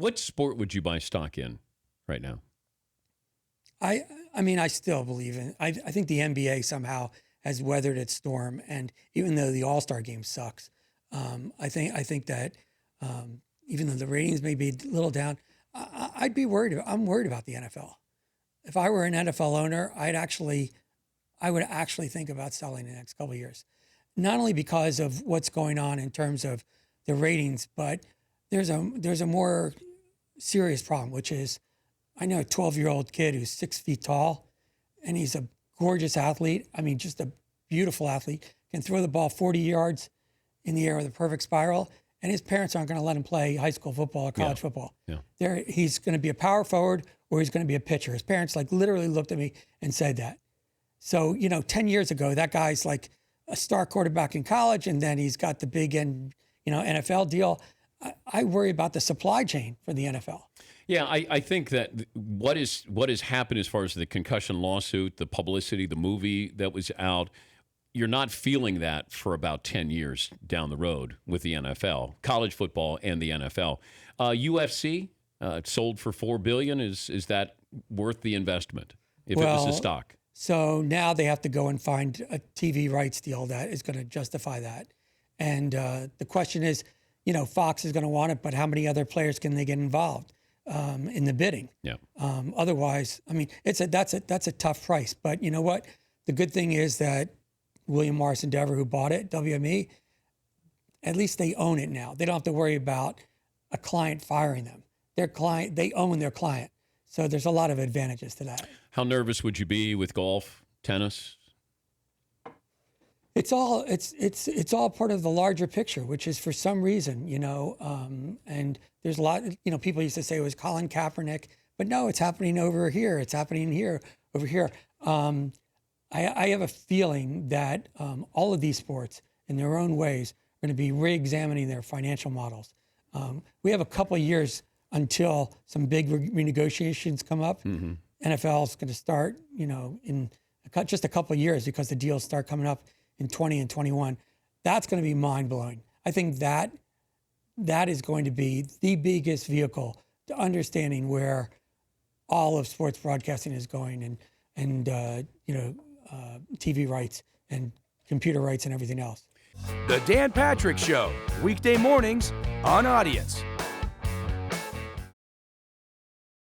What sport would you buy stock in right now? I mean, I still believe in. I think the NBA somehow has weathered its storm, and even though the All-Star game sucks, I think that even though the ratings may be a little down, I'd be worried. I'm worried about the NFL. If I were an NFL owner, I would actually think about selling in the next couple of years, not only because of what's going on in terms of the ratings, but there's a more serious problem, which is I know a 12-year-old kid who's 6 feet tall, and he's a gorgeous athlete. I mean, just a beautiful athlete, can throw the ball 40 yards in the air with a perfect spiral, and his parents aren't going to let him play high school football or college football. Yeah. He's going to be a power forward or he's going to be a pitcher. His parents literally looked at me and said that. So, 10 years ago, that guy's like a star quarterback in college, and then he's got the big NFL deal. I worry about the supply chain for the NFL. Yeah, I think that what has happened as far as the concussion lawsuit, the publicity, the movie that was out, you're not feeling that for about 10 years down the road with the NFL, college football and the NFL. UFC sold for $4 billion. Is that worth the investment if it was a stock? So now they have to go and find a TV rights deal that is going to justify that. And the question is, Fox is going to want it, but how many other players can they get involved in the bidding? Yeah. Otherwise, I mean, that's a tough price. But you know what? The good thing is that William Morris Endeavor, who bought it, WME, at least they own it now. They don't have to worry about a client firing them. They own their client. So there's a lot of advantages to that. How nervous would you be with golf, tennis? It's all part of the larger picture, which is for some reason, and there's a lot, people used to say it was Colin Kaepernick, but no, it's happening over here. It's happening here, over here. I have a feeling that all of these sports in their own ways are going to be re-examining their financial models. We have a couple of years until some big renegotiations come up. Mm-hmm. NFL is going to start, in just a couple of years because the deals start coming up in 20 and 21. That's going to be mind-blowing. I think that is going to be the biggest vehicle to understanding where all of sports broadcasting is going and TV rights and computer rights and everything else. The Dan Patrick Show, weekday mornings on Audience.